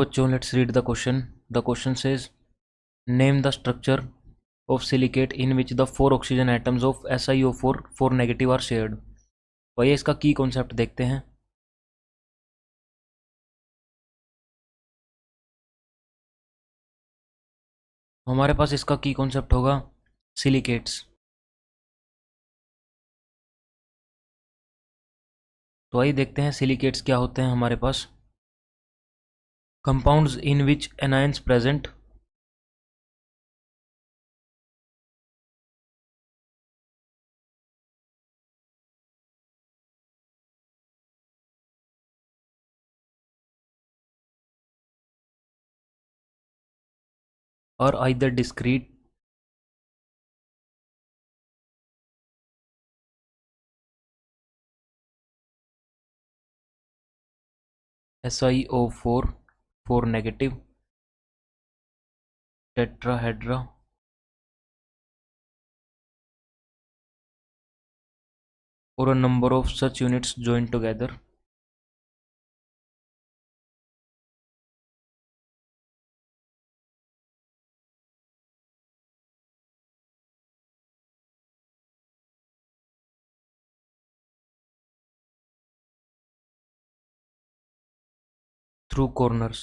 बच्चों, let's read the question. The question says, name the structure of silicate in which the 4 oxygen atoms of SiO4 4 negative are shared. तो ये इसका की concept देखते हैं. हमारे पास इसका की कॉन्सेप्ट होगा सिलिकेट्स. तो आइए देखते हैं सिलिकेट्स क्या होते हैं हमारे पास. Compounds in which anions present. और either discrete SiO4 4 negative tetrahedra or a number of such units joined together. Through corners.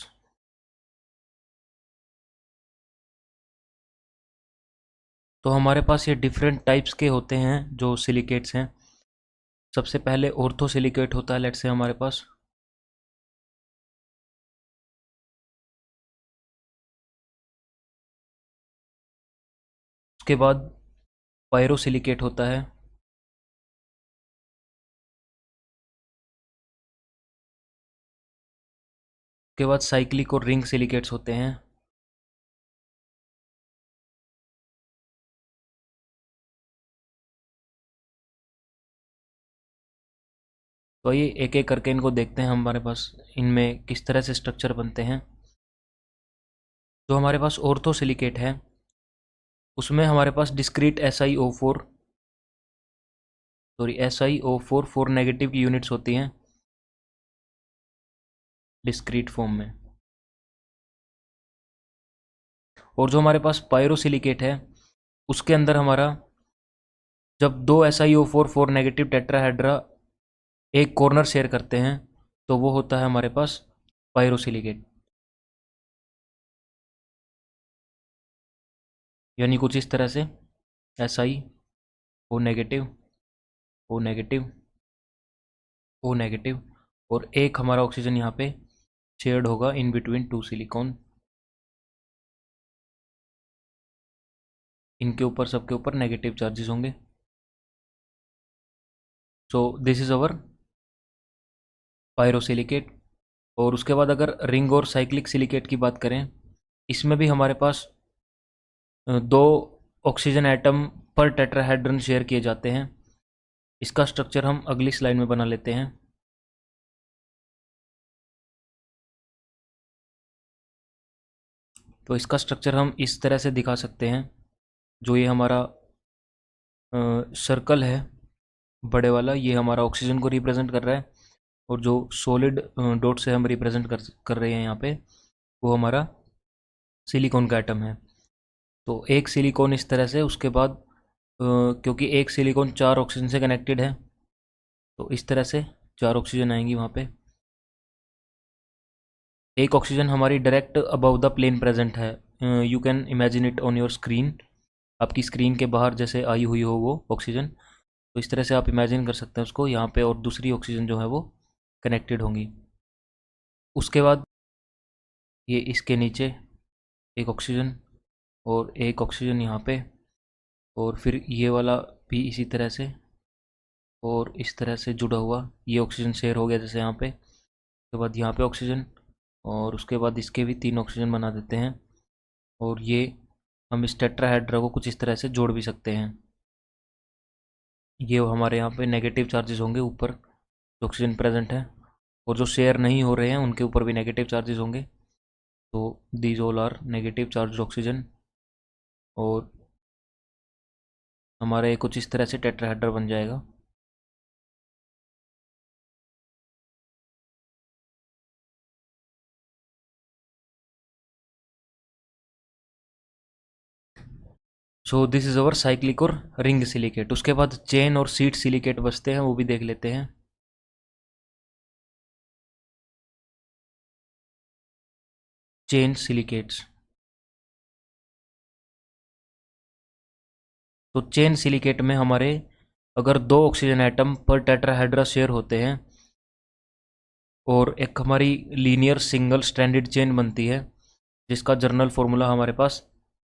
तो हमारे पास ये डिफरेंट टाइप्स के होते हैं जो सिलिकेट्स हैं. सबसे पहले ऑर्थो सिलिकेट होता है, लेट्स से हमारे पास. उसके बाद पायरोसिलिकेट होता है. उसके बाद साइक्लिक और रिंग सिलिकेट्स होते हैं. तो ये एक एक करके इनको देखते हैं हमारे पास इनमें किस तरह से स्ट्रक्चर बनते हैं. जो हमारे पास ऑर्थो सिलिकेट है उसमें हमारे पास डिस्क्रीट SiO4 4 नेगेटिव की यूनिट्स होती हैं डिस्क्रीट फॉर्म में. और जो हमारे पास पायरोसिलिकेट है उसके अंदर हमारा जब 2 SiO4 4 नेगेटिव टेट्राहेड्रा एक कॉर्नर शेयर करते हैं तो वो होता है हमारे पास पायरोसिलिकेट. यानी कुछ इस तरह से SiO negative O negative O negative और एक हमारा ऑक्सीजन यहाँ पे शेयर्ड होगा इन बिटवीन 2 सिलिकॉन. इनके ऊपर सबके ऊपर नेगेटिव चार्जेस होंगे. So this is our pyrosilicate. और उसके बाद अगर रिंग और साइक्लिक सिलिकेट की बात करें इसमें भी हमारे पास 2 ऑक्सीजन एटम पर टेट्राहेड्रन शेयर किए जाते हैं. इसका स्ट्रक्चर हम अगली स्लाइड में बना लेते हैं. तो इसका स्ट्रक्चर हम इस तरह से दिखा सकते हैं. जो ये हमारा सर्कल है बड़े वाला, ये हमारा ऑक्सीजन को रिप्रेजेंट कर रहा है. और जो सॉलिड डॉट से हम रिप्रेजेंट कर रहे हैं यहाँ पे वो हमारा सिलिकॉन का एटम है. तो एक सिलिकॉन इस तरह से. उसके बाद क्योंकि एक सिलिकॉन 4 ऑक्सीजन से कनेक्टेड है तो इस तरह से 4 ऑक्सीजन आएंगी वहाँ पे. एक ऑक्सीजन हमारी direct above the plane present है. You can imagine it on your screen. आपकी स्क्रीन के बाहर जैसे आई हुई हो वो ऑक्सीजन. तो इस तरह से आप इमेजिन कर सकते हैं उसको यहाँ पे. और दूसरी ऑक्सीजन जो है वो कनेक्टेड होंगी. उसके बाद ये इसके नीचे एक ऑक्सीजन और एक ऑक्सीजन यहाँ पे. और फिर ये वाला भी इसी तरह से और इस तरह से जुड़ा हुआ. ये ऑक्सीजन शेयर हो गया जैसे यहाँ पे. उसके बाद यहाँ पे ऑक्सीजन और उसके बाद इसके भी 3 ऑक्सीजन बना देते हैं. और ये हम इस टेट्राहेड्रा को कुछ इस तरह से जोड़ भी सकते हैं. ये हमारे यहाँ पे नेगेटिव चार्जेस होंगे ऊपर जो ऑक्सीजन प्रेजेंट है. और जो शेयर नहीं हो रहे हैं उनके ऊपर भी नेगेटिव चार्जेस होंगे. तो these all are negative charge oxygen. और हमारा ये कुछ इस तरह से टेट्राहेड्रा बन जाएगा. So this is our cyclic और रिंग सिलिकेट। उसके बाद चेन और सीट सिलिकेट बचते हैं, वो भी देख लेते हैं। Chain silicates. तो चेन सिलिकेट में हमारे अगर दो ऑक्सीजन एटम पर टेट्राहेड्रा शेयर होते हैं और एक हमारी लीनियर सिंगल स्ट्रैंडेड चेन बनती है, जिसका जर्नल फॉर्मूला हमारे पास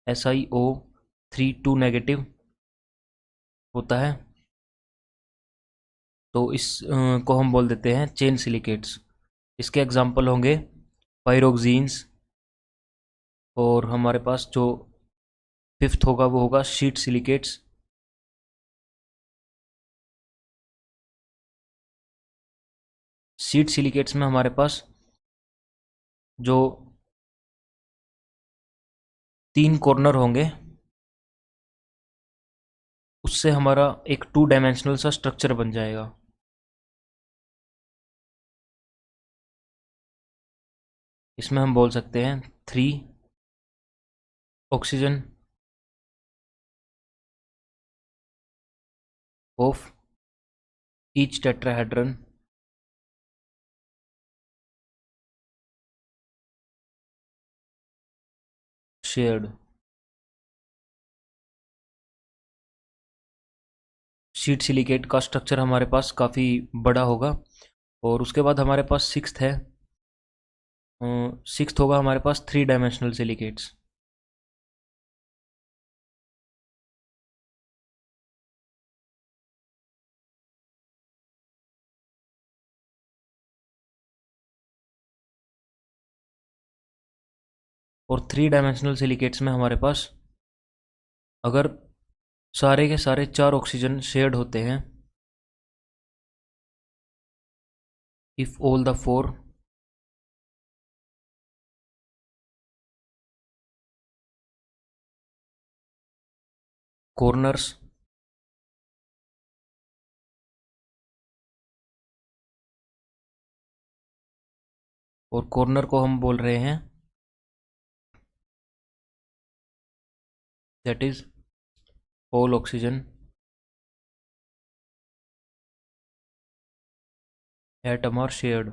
SiO3 2 नेगेटिव होता है, तो इस को हम बोल देते हैं चेन सिलिकेट्स। इसके एग्जाम्पल होंगे पायरोक्सीन्स, और हमारे पास जो फिफ्थ होगा वो होगा शीट सिलिकेट्स। शीट सिलिकेट्स में हमारे पास जो 3 कॉर्नर होंगे, उससे हमारा एक 2 डायमेंशनल सा स्ट्रक्चर बन जाएगा। इसमें हम बोल सकते हैं 3 oxygen of each tetrahedron shared. Sheet silicate का स्ट्रक्चर हमारे पास काफ़ी बड़ा होगा। और उसके बाद हमारे पास सिक्स्थ है, सिक्स्थ होगा हमारे पास 3 डायमेंशनल सिलिकेट्स। और 3 डायमेंशनल सिलिकेट्स में हमारे पास अगर सारे के सारे 4 ऑक्सीजन शेयर्ड होते हैं, इफ ऑल द 4 कॉर्नर्स और कॉर्नर को हम बोल रहे हैं that is all oxygen atom are shared.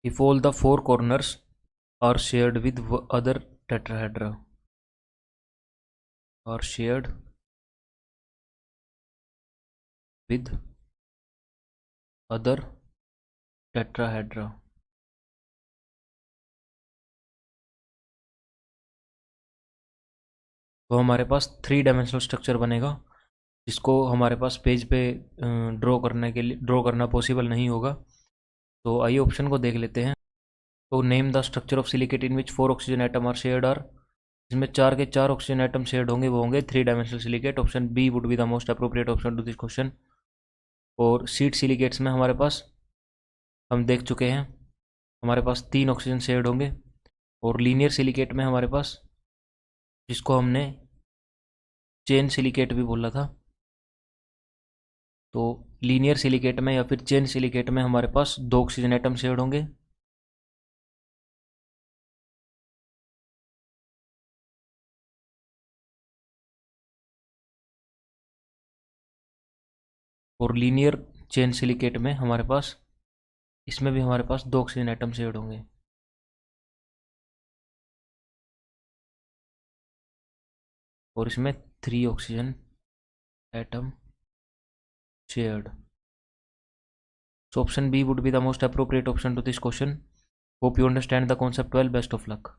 If all the 4 corners are shared with other tetrahedra, are shared with other tetrahedra, तो हमारे पास 3 डायमेंशनल स्ट्रक्चर बनेगा, जिसको हमारे पास पेज पे ड्रॉ करना पॉसिबल नहीं होगा। तो आइए ऑप्शन को देख लेते हैं। तो name the structure of silicate in which 4 oxygen atom are shared are, इसमें 4 के 4 ऑक्सीजन एटम शेयर्ड होंगे, वो होंगे 3 dimensional silicate. Option B would be the most appropriate option to this question. और शीट सिलिकेट्स में हमारे पास हम देख चुके हैं, हमारे पास 3 ऑक्सीजन शेयर्ड होंगे। और लीनियर सिलिकेट में हमारे पास, जिसको हमने चेन सिलिकेट भी बोला था, तो लीनियर सिलिकेट में या फिर चेन सिलिकेट में हमारे पास 2 ऑक्सीजन एटम शेयर्ड होंगे। और लीनियर चेन सिलिकेट में हमारे पास, इसमें भी हमारे पास 2 ऑक्सीजन एटम शेयर्ड होंगे। और इसमें 3 oxygen atom shared. So option B would be the most appropriate option to this question. Hope you understand the concept well. Best of luck.